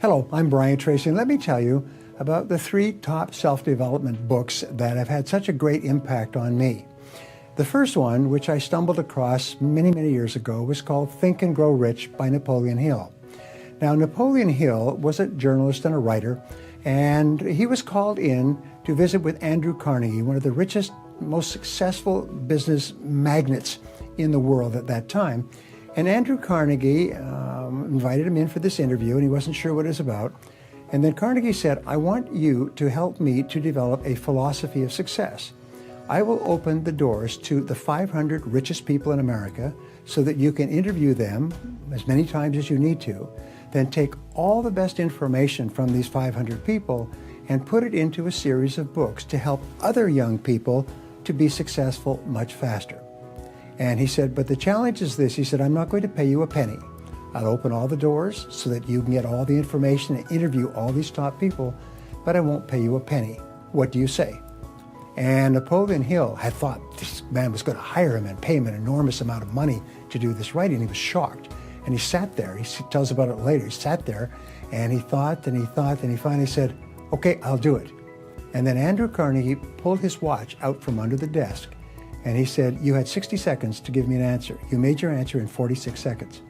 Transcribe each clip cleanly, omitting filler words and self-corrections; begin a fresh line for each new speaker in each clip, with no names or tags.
Hello, I'm Brian Tracy, and let me tell you about the 3 top self-development books that have had such a great impact on me. The first one, which I stumbled across many, many years ago, was called Think and Grow Rich by Napoleon Hill. Now, Napoleon Hill was a journalist and a writer, and he was called in to visit with Andrew Carnegie, one of the richest, most successful business magnates in the world at that time. And Andrew Carnegie invited him in for this interview, and he wasn't sure what it was about. And then Carnegie said, I want you to help me to develop a philosophy of success. I will open the doors to the 500 richest people in America so that you can interview them as many times as you need to, then take all the best information from these 500 people and put it into a series of books to help other young people to be successful much faster. And he said, but the challenge is this. He said, I'm not going to pay you a penny. I'll open all the doors so that you can get all the information and interview all these top people, but I won't pay you a penny. What do you say? And Napoleon Hill had thought this man was going to hire him and pay him an enormous amount of money to do this writing. He was shocked. And he sat there. He tells about it later. He sat there and he thought and he thought and he finally said, okay, I'll do it. And then Andrew Carnegie pulled his watch out from under the desk and he said, you had 60 seconds to give me an answer. You made your answer in 46 seconds.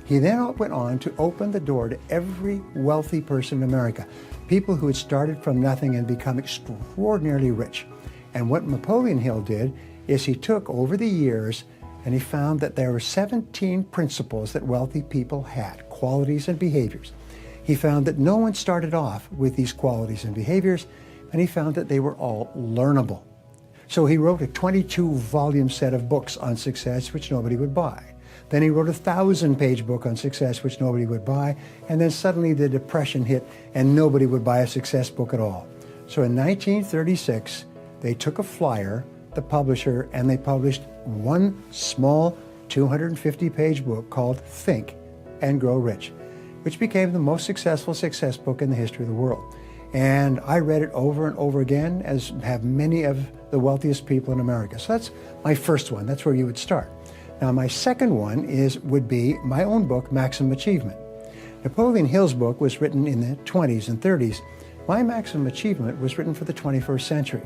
He then went on to open the door to every wealthy person in America, people who had started from nothing and become extraordinarily rich. And what Napoleon Hill did is he took over the years and he found that there were 17 principles that wealthy people had, qualities and behaviors. He found that no one started off with these qualities and behaviors, and he found that they were all learnable. So he wrote a 22-volume set of books on success, which nobody would buy. Then he wrote a 1,000-page book on success, which nobody would buy. And then suddenly the Depression hit, and nobody would buy a success book at all. So in 1936, they took a flyer, the publisher, and they published one small 250-page book called Think and Grow Rich, which became the most successful success book in the history of the world. And I read it over and over again, as have many of the wealthiest people in America. So that's my first one. That's where you would start. Now, my second one would be my own book, Maximum Achievement. Napoleon Hill's book was written in the 20s and 30s. My Maximum Achievement was written for the 21st century.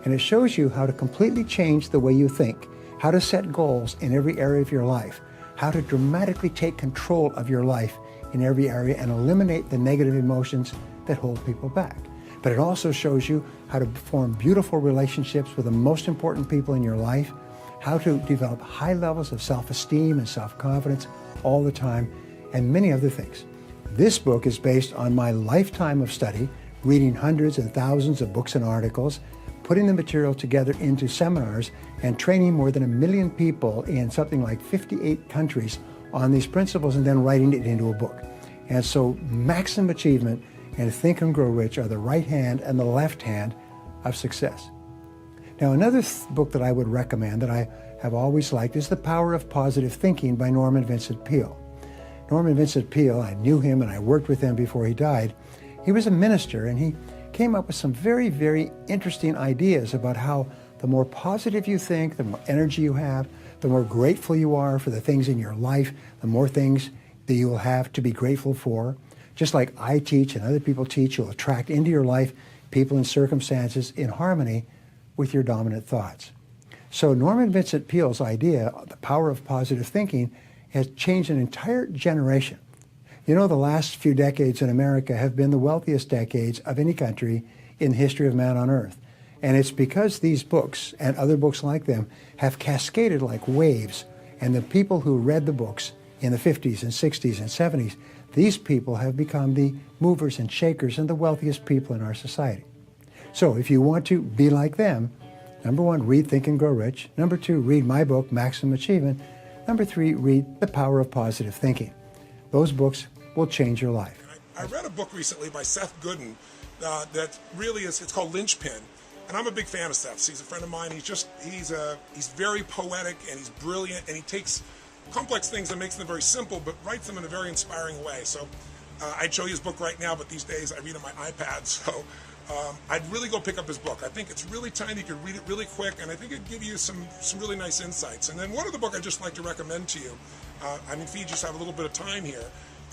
And it shows you how to completely change the way you think, how to set goals in every area of your life, how to dramatically take control of your life in every area and eliminate the negative emotions that hold people back. But it also shows you how to form beautiful relationships with the most important people in your life, how to develop high levels of self-esteem and self-confidence all the time, and many other things. This book is based on my lifetime of study, reading hundreds and thousands of books and articles, putting the material together into seminars, and training more than 1 million people in something like 58 countries on these principles, and then writing it into a book. And so Maximum Achievement and Think and Grow Rich are the right hand and the left hand of success. Now, another book that I would recommend that I have always liked is The Power of Positive Thinking by Norman Vincent Peale. Norman Vincent Peale, I knew him and I worked with him before he died. He was a minister and he came up with some very, very interesting ideas about how the more positive you think, the more energy you have, the more grateful you are for the things in your life, the more things that you will have to be grateful for. Just like I teach and other people teach, you'll attract into your life people and circumstances in harmony with your dominant thoughts. So Norman Vincent Peale's idea, the power of positive thinking, has changed an entire generation. You know, the last few decades in America have been the wealthiest decades of any country in the history of man on earth. And it's because these books and other books like them have cascaded like waves. And the people who read the books in the 50s and 60s and 70s, these people have become the movers and shakers and the wealthiest people in our society. So if you want to be like them, number 1, read Think and Grow Rich. Number 2, read my book, Maximum Achievement. Number 3, read The Power of Positive Thinking. Those books will change your life.
I read a book recently by Seth Godin that really it's called Linchpin. And I'm a big fan of Seth. He's a friend of mine. He's very poetic and he's brilliant, and he takes complex things and makes them very simple, but writes them in a very inspiring way. So I'd show you his book right now, but these days I read on my iPad. So I'd really go pick up his book. I think it's really tiny. You can read it really quick, and I think it'd give you some really nice insights. And then one other book I'd just like to recommend to you, if you just have a little bit of time here,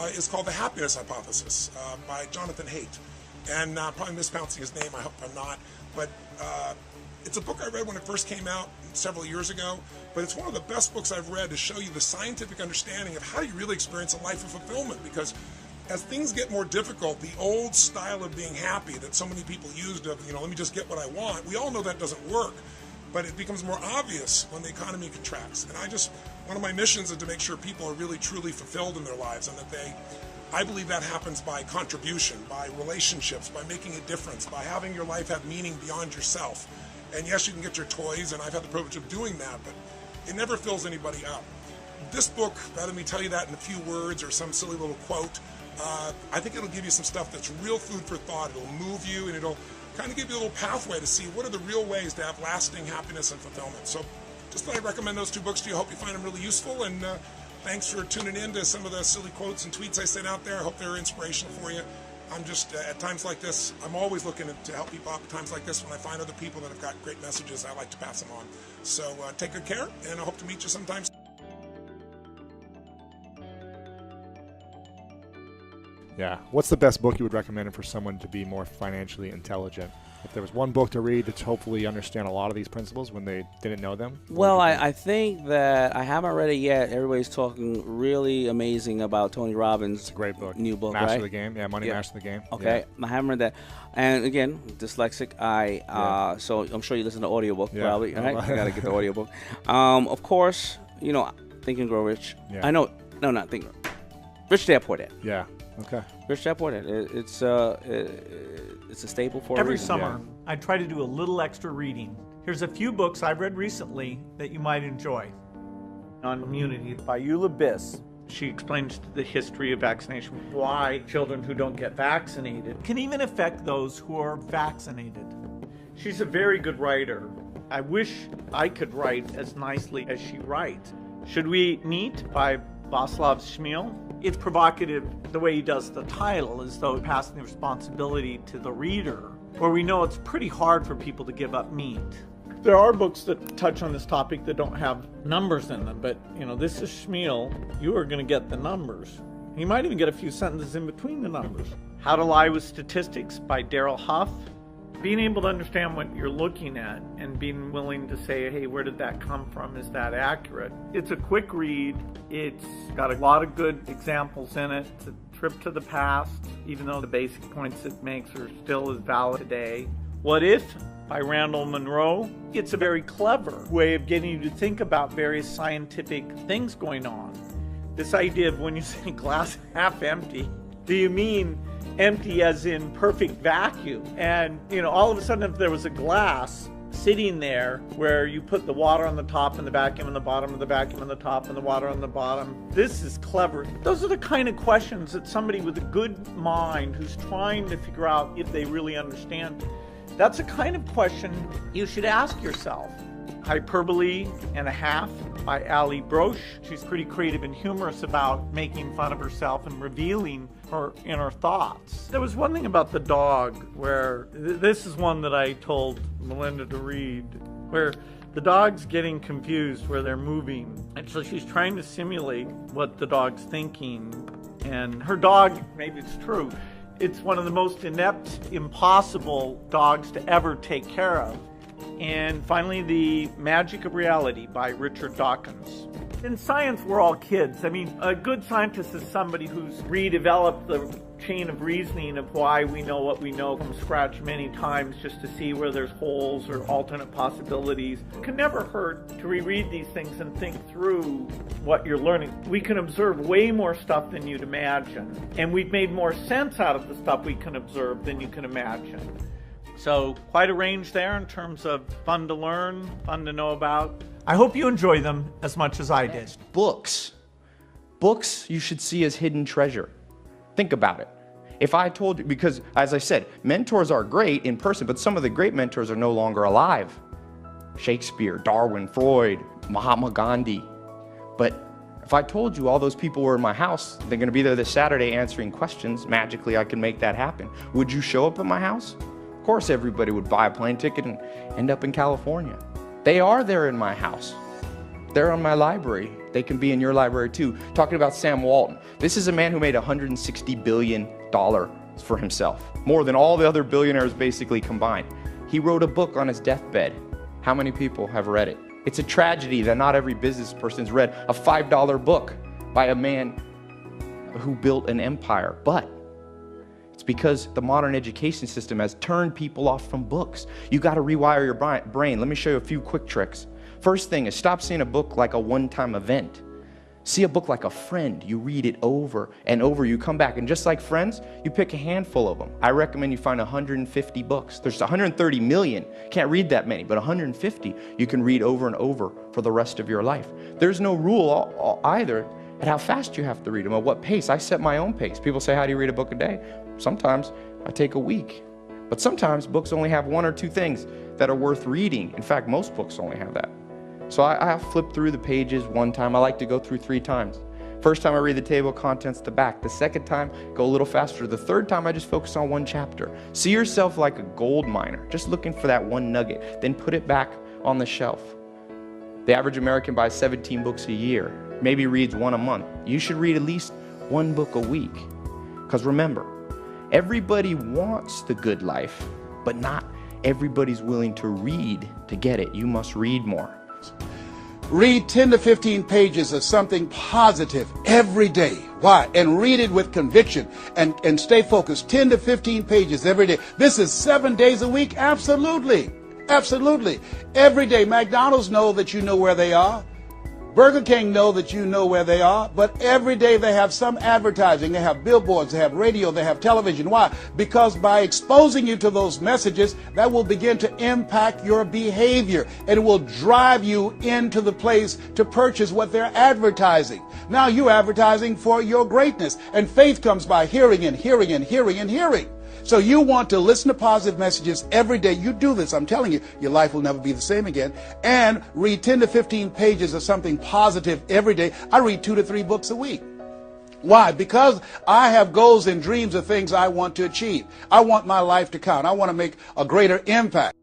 is called The Happiness Hypothesis by Jonathan Haidt. And probably mispronouncing his name, I hope I'm not. But it's a book I read when it first came out several years ago. But it's one of the best books I've read to show you the scientific understanding of how you really experience a life of fulfillment. Because as things get more difficult, the old style of being happy that so many people used of, let me just get what I want, we all know that doesn't work. But it becomes more obvious when the economy contracts. And one of my missions is to make sure people are really truly fulfilled in their lives, and that I believe that happens by contribution, by relationships, by making a difference, by having your life have meaning beyond yourself. And yes, you can get your toys, and I've had the privilege of doing that, but it never fills anybody up. This book, rather than me tell you that in a few words or some silly little quote, I think it'll give you some stuff that's real food for thought. It'll move you, and it'll kind of give you a little pathway to see what are the real ways to have lasting happiness and fulfillment. So just thought I'd recommend those two books to you. I hope you find them really useful, and thanks for tuning in to some of the silly quotes and tweets I sent out there. I hope they're inspirational for you. I'm just, at times like this, I'm always looking to help people out. At times like this, when I find other people that have got great messages, I like to pass them on. So take good care, and I hope to meet you sometime.
Yeah. What's the best book you would recommend for someone to be more financially intelligent? If there was one book to read to hopefully understand a lot of these principles when they didn't know them?
Well, I think that I haven't read it yet. Everybody's talking really amazing about Tony Robbins'
It's a great book.
New book,
Master
right?
of the Game. Yeah, Money Master of the Game.
Okay, I haven't read that. And again, dyslexic. So I'm sure you listen to audiobook probably, right? I gotta get the audiobook. Of course, Think and Grow Rich.
Yeah.
I know, no, not Think. Rich Dad Poor Dad.
Yeah. Okay.
Rich Dad Poor Dad. It's a staple for
Every
reason.
summer, I try to do a little extra reading. Here's a few books I've read recently that you might enjoy. On Immunity by Eula Biss. She explains the history of vaccination, why children who don't get vaccinated can even affect those who are vaccinated. She's a very good writer. I wish I could write as nicely as she writes. Should We Meet by Václav Smil. It's provocative the way he does the title, as though passing the responsibility to the reader, where we know it's pretty hard for people to give up meat. There are books that touch on this topic that don't have numbers in them, but this is Smil. You are going to get the numbers. You might even get a few sentences in between the numbers. How to Lie with Statistics by Daryl Huff. Being able to understand what you're looking at and being willing to say, hey, where did that come from? Is that accurate? It's a quick read. It's got a lot of good examples in it. It's a trip to the past, even though the basic points it makes are still as valid today. What If by Randall Munroe. It's a very clever way of getting you to think about various scientific things going on. This idea of when you say glass half empty, do you mean empty as in perfect vacuum? And all of a sudden, if there was a glass sitting there where you put the water on the top and the vacuum on the bottom and the vacuum on the top and the water on the bottom, this is clever. Those are the kind of questions that somebody with a good mind who's trying to figure out if they really understand, that's the kind of question you should ask yourself. Hyperbole and a Half by Ali Broche. She's pretty creative and humorous about making fun of herself and revealing her inner thoughts. There was one thing about the dog where, this is one that I told Melinda to read, where the dog's getting confused where they're moving. And so she's trying to simulate what the dog's thinking. And her dog, maybe it's true, it's one of the most inept, impossible dogs to ever take care of. And finally, The Magic of Reality by Richard Dawkins. In science, we're all kids. I mean, a good scientist is somebody who's redeveloped the chain of reasoning of why we know what we know from scratch many times, just to see where there's holes or alternate possibilities. It can never hurt to reread these things and think through what you're learning. We can observe way more stuff than you'd imagine, and we've made more sense out of the stuff we can observe than you can imagine. So quite a range there in terms of fun to learn, fun to know about. I hope you enjoy them as much as I did.
Books. Books you should see as hidden treasure. Think about it. If I told you, because as I said, mentors are great in person, but some of the great mentors are no longer alive. Shakespeare, Darwin, Freud, Mahatma Gandhi. But if I told you all those people were in my house, they're going to be there this Saturday answering questions, magically I can make that happen. Would you show up at my house? Of course everybody would buy a plane ticket and end up in California. They are there in my house. They're in my library. They can be in your library too. Talking about Sam Walton. This is a man who made $160 billion for himself, more than all the other billionaires basically combined. He wrote a book on his deathbed. How many people have read it? It's a tragedy that not every business person's read a $5 book by a man who built an empire. But it's because the modern education system has turned people off from books. You got to rewire your brain. Let me show you a few quick tricks. First thing is stop seeing a book like a one-time event. See a book like a friend. You read it over and over. You come back, and just like Friends, you pick a handful of them. I recommend you find 150 books. There's 130 million. Can't read that many, but 150 you can read over and over for the rest of your life. There's no rule either at how fast you have to read them, at what pace. I set my own pace. People say, how do you read a book a day? Sometimes I take a week. But sometimes books only have one or two things that are worth reading. In fact, most books only have that. So I flip through the pages one time. I like to go through 3 times. First time I read the table of contents, the back. The second time, go a little faster. The third time, I just focus on one chapter. See yourself like a gold miner, just looking for that one nugget. Then put it back on the shelf. The average American buys 17 books a year, maybe reads 1 a month. You should read at least 1 book a week. Because remember, everybody wants the good life, but not everybody's willing to read to get it. You must read more.
Read 10 to 15 pages of something positive every day. Why? And read it with conviction and stay focused. 10 to 15 pages every day. This is 7 days a week? Absolutely. Absolutely. Every day. McDonald's know that you know where they are. Burger King know that you know where they are, but every day they have some advertising. They have billboards, they have radio, they have television. Why? Because by exposing you to those messages, that will begin to impact your behavior, and it will drive you into the place to purchase what they're advertising. Now you're advertising for your greatness, and faith comes by hearing and hearing and hearing and hearing. So you want to listen to positive messages every day. You do this, I'm telling you, your life will never be the same again. And read 10 to 15 pages of something positive every day. I read 2 to 3 books a week. Why? Because I have goals and dreams of things I want to achieve. I want my life to count. I want to make a greater impact.